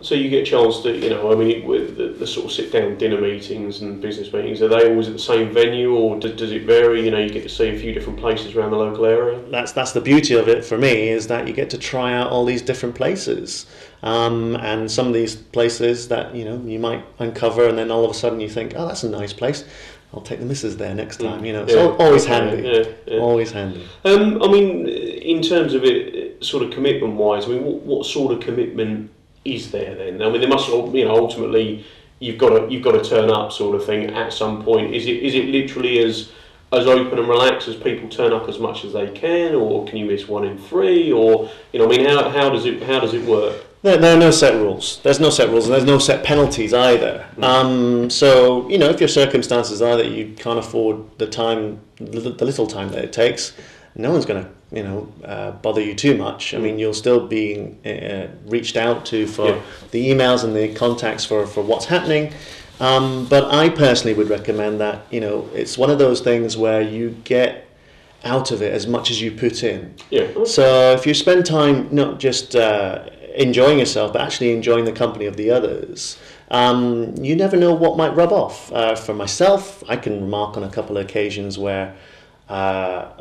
So you get a chance to, I mean, with the sort of sit-down dinner meetings and business meetings, are they always at the same venue, or does it vary? You get to see a few different places around the local area. That's the beauty of it for me, is that you get to try out all these different places, and some of these places that you might uncover, and then all of a sudden you think, oh, that's a nice place. I'll take the missus there next time. It's always handy. Yeah. Always handy. I mean, in terms of it, sort of commitment-wise, I mean, what sort of commitment is there then? I mean, there must, ultimately you've got to turn up, sort of thing, at some point. Is it literally as open and relaxed as people turn up as much as they can, or can you miss 1 in 3, or I mean, how does it work? There are no set rules. There's no set rules, and there's no set penalties either. So if your circumstances are that you can't afford the little time that it takes, no one's going to bother you too much. I mean, you'll still be reached out to for the emails and the contacts for what's happening. But I personally would recommend that it's one of those things where you get out of it as much as you put in. So if you spend time not just enjoying yourself, but actually enjoying the company of the others, you never know what might rub off. For myself, I can remark on a couple of occasions where I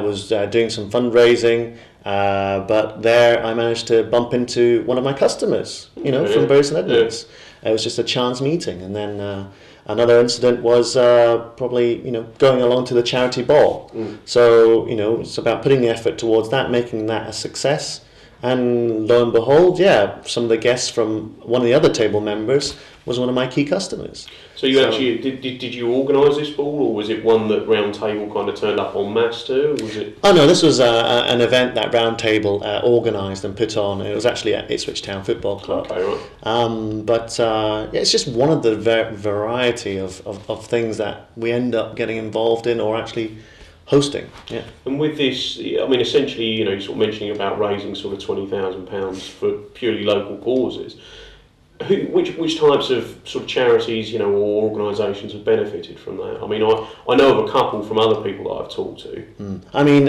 was doing some fundraising, but there I managed to bump into one of my customers, from Bury St Edmunds. It was just a chance meeting, and then another incident was probably going along to the charity ball. So it's about putting the effort towards that, making that a success. And lo and behold, some of the guests from one of the other table members was one of my key customers. So actually did you organise this ball, or was it one that Round Table kind of turned up en masse to? Was it? Oh no, this was an event that Round Table organised and put on. It was actually at Ipswich Town Football Club. Okay, right. It's just one of the variety of things that we end up getting involved in, or actually hosting. And with this, I mean, essentially, you're sort of mentioning about raising sort of £20,000 for purely local causes. Which types of sort of charities, or organisations have benefited from that? I mean, I know of a couple from other people that I've talked to. I mean,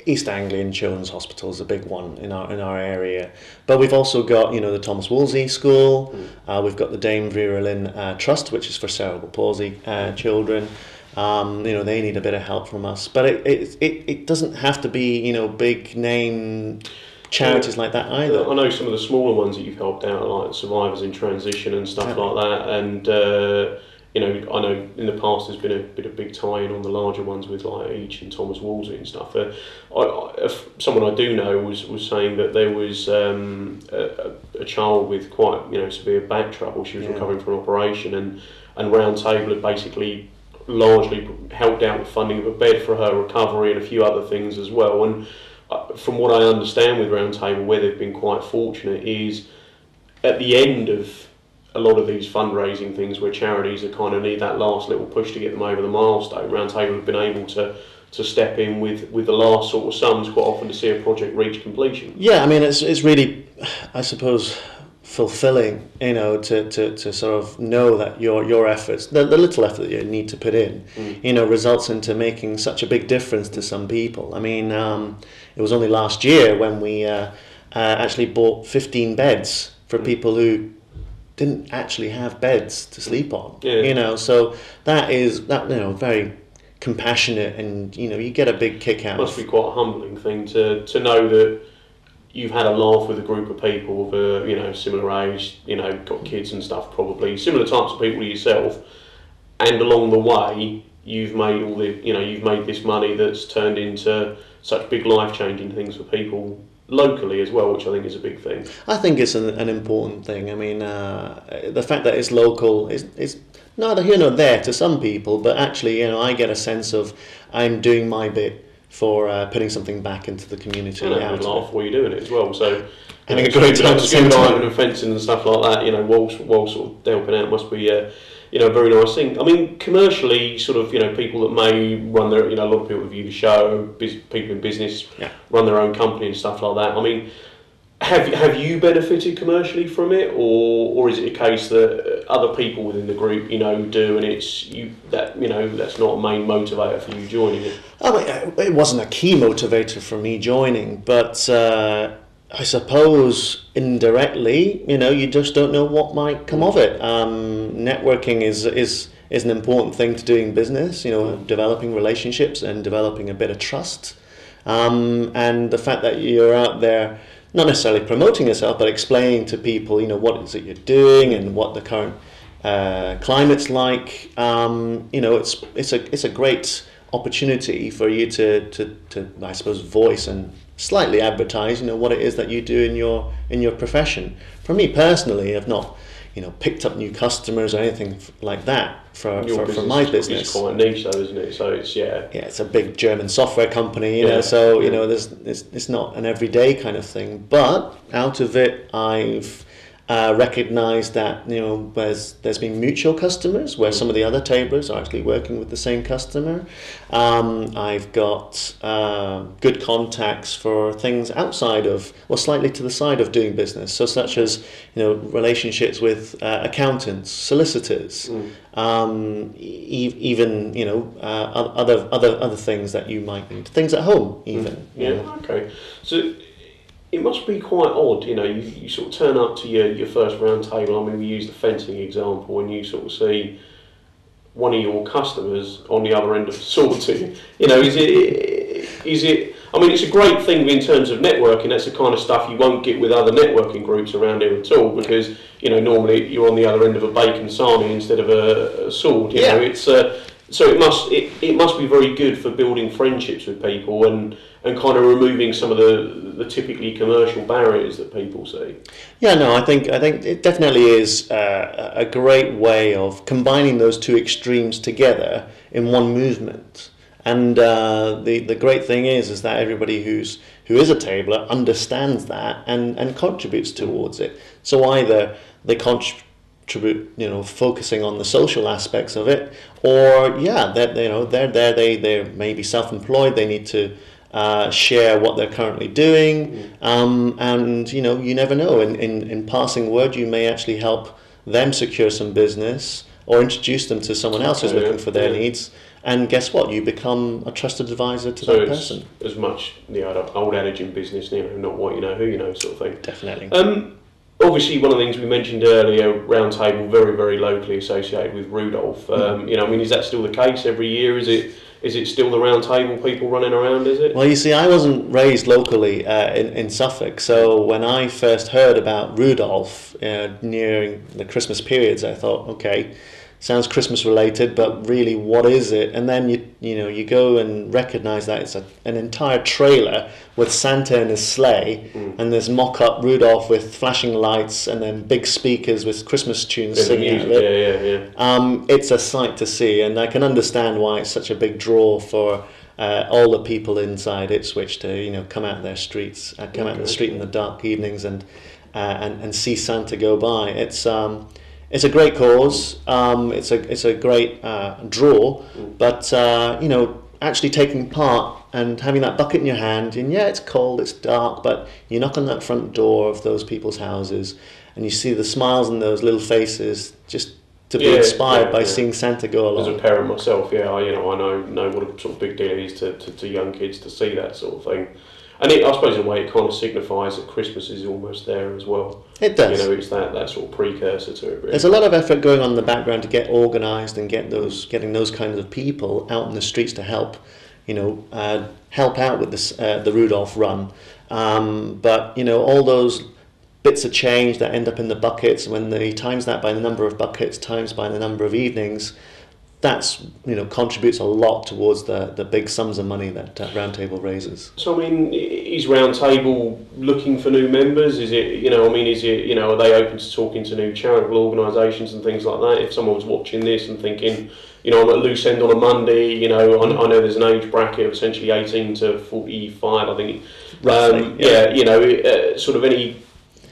East Anglian Children's Hospital is a big one in our area, but we've also got the Thomas Wolsey School. We've got the Dame Vera Lynn Trust, which is for cerebral palsy children. They need a bit of help from us, but it doesn't have to be big name charities like that either. I know some of the smaller ones that you've helped out, like Survivors in Transition and stuff like that, and I know in the past there's been a bit of big tie-in on the larger ones with like Each and Thomas Wolsey and stuff. Someone I do know was saying that there was a child with quite severe back trouble. She was recovering from an operation, and Round Table had basically largely helped out with funding of a bed for her recovery and a few other things as well. And from what I understand with Round Table, where they've been quite fortunate is at the end of a lot of these fundraising things where charities that kind of need that last little push to get them over the milestone, Round Table have been able to step in with the last sort of sums quite often to see a project reach completion. Yeah, I mean, it's really, I suppose, fulfilling, to sort of know that your efforts, the little effort that you need to put in, results into making such a big difference to some people. I mean, it was only last year when we actually bought 15 beds for people who didn't actually have beds to sleep on. So that is very compassionate, and you get a big kick out. It must be quite a humbling thing to know that you've had a laugh with a group of people of similar age, got kids and stuff, probably similar types of people to yourself, and along the way you've made you've made this money that's turned into such big life-changing things for people locally as well, which I think is a big thing. I think it's an important thing. I mean, the fact that it's local is neither here nor there to some people, but actually, I get a sense of I'm doing my bit for putting something back into the community. And having a laugh while you're doing it as well. So having a great time at the same time. And fencing and stuff like that, while sort of helping out must be a very nice thing. I mean, commercially, sort of, people that may run their, a lot of people that view the show, people in business run their own company and stuff like that. I mean, have you benefited commercially from it, or is it a case that other people within the group, do, and it's that's not a main motivator for you joining it? I mean, it wasn't a key motivator for me joining, but I suppose indirectly, you just don't know what might come of it. Networking is an important thing to doing business. Developing relationships and developing a bit of trust. And the fact that you're out there, not necessarily promoting yourself, but explaining to people, what is it you're doing and what the current climate's like. It's a great opportunity for you to I suppose voice and slightly advertise what it is that you do in your profession. For me personally, I've not picked up new customers or anything like that for my business. It's quite niche though, isn't it? So it's it's a big German software company, so it's not an everyday kind of thing, but out of it I've recognise that there's been mutual customers where some of the other tablers are actually working with the same customer. I've got good contacts for things outside of, or slightly to the side of doing business, so such as relationships with accountants, solicitors, even other things that you might need, things at home even. Okay. So it must be quite odd, you sort of turn up to your first round table. I mean, we use the fencing example, and you sort of see one of your customers on the other end of the sorting. Is it? I mean, it's a great thing in terms of networking. That's the kind of stuff you won't get with other networking groups around here at all, because normally you're on the other end of a bacon sarnie instead of a sword. It's so it must be very good for building friendships with people and kind of removing some of the typically commercial barriers that people see. Yeah, no, I think it definitely is a great way of combining those two extremes together in one movement. And the great thing is that everybody who is a tabler understands that and contributes towards it. So either they contribute, focusing on the social aspects of it, or they're maybe self-employed. They need to share what they're currently doing, and you never know. In passing word, you may actually help them secure some business or introduce them to someone else who's looking for their needs. And guess what? You become a trusted advisor to that person. As much the old adage in business, not what you know, who you know, sort of thing. Definitely. Obviously, one of the things we mentioned earlier, Roundtable, very, very locally associated with Rudolph. Is that still the case every year? Is it still the Roundtable people running around, is it? Well, you see, I wasn't raised locally in Suffolk, so when I first heard about Rudolph nearing the Christmas periods, I thought, okay, sounds Christmas related, but really, what is it? And then you go and recognise that it's an entire trailer with Santa in his sleigh, and there's mock-up Rudolph with flashing lights, and then big speakers with Christmas tunes singing out of it. It's a sight to see, and I can understand why it's such a big draw for all the people inside Ipswich to come out their streets, come out in the street in the dark evenings and see Santa go by. It's a great cause. It's a great draw, but actually taking part and having that bucket in your hand, and it's cold, it's dark, but you knock on that front door of those people's houses, and you see the smiles in those little faces, just to be inspired by seeing Santa go along. As a parent myself, I know what a sort of big deal it is to young kids to see that sort of thing. And I suppose in a way it kind of signifies that Christmas is almost there as well. It does. It's that sort of precursor to it, really. There's a lot of effort going on in the background to get organised and getting those kinds of people out in the streets to help, help out with this the Rudolph run. But all those bits of change that end up in the buckets, when they times that by the number of buckets times by the number of evenings, that's contributes a lot towards the big sums of money that Roundtable raises. So is Roundtable looking for new members? Is it are they open to talking to new charitable organisations and things like that? If someone was watching this and thinking, I'm at loose end on a Monday, I know there's an age bracket of essentially 18 to 45, I think. Roughly, sort of any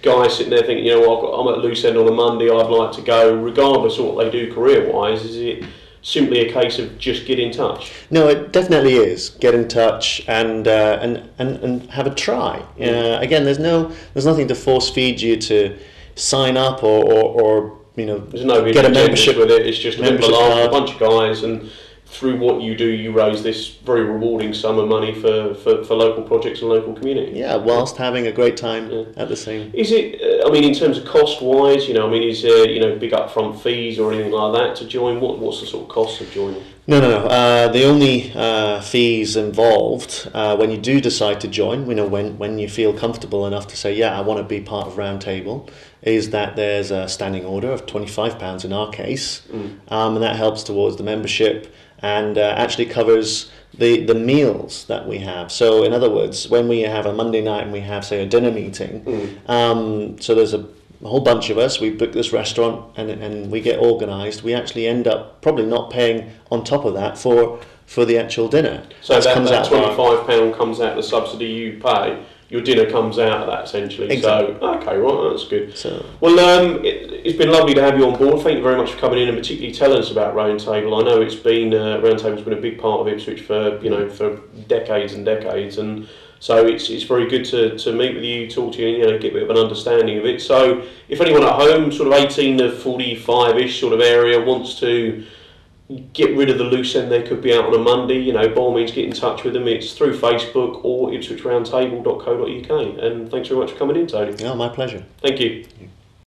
guy sitting there thinking, I'm at loose end on a Monday, I'd like to go, regardless of what they do career-wise, is it simply a case of just get in touch? No, it definitely is. Get in touch and have a try. Again, there's nothing to force feed you to sign up or there's no get a membership with it. It's just a bit of a laugh, a bunch of guys, and through what you do, you raise this very rewarding sum of money for local projects and local community. Yeah, whilst having a great time at the same. Is it, I mean, in terms of cost-wise, you know, I mean, is there, you know, big upfront fees or anything like that to join? What's the sort of cost of joining? No. The only fees involved when you do decide to join, you know, when you feel comfortable enough to say, yeah, I want to be part of Roundtable, is that there's a standing order of £25 in our case, and that helps towards the membership and actually covers the meals that we have. So in other words, when we have a Monday night and we have, say, a dinner meeting, so there's a whole bunch of us, we book this restaurant and we get organised, we actually end up probably not paying on top of that for the actual dinner. So that £25 comes out of the subsidy you pay, your dinner comes out of that essentially. Exactly. So, okay, right, that's good. So, well, it's been lovely to have you on board. Thank you very much for coming in and particularly telling us about Roundtable. I know it's been, Roundtable's been a big part of Ipswich for, you know, for decades and decades, and so it's very good to meet with you, talk to you, and, you know, get a bit of an understanding of it. So if anyone at home, sort of 18 to 45-ish sort of area, wants to get rid of the loose end they could be out on a Monday, you know, by all means get in touch with them. It's through Facebook or ipswichroundtable.co.uk. And thanks very much for coming in, Tony. yeah, my pleasure. Thank you.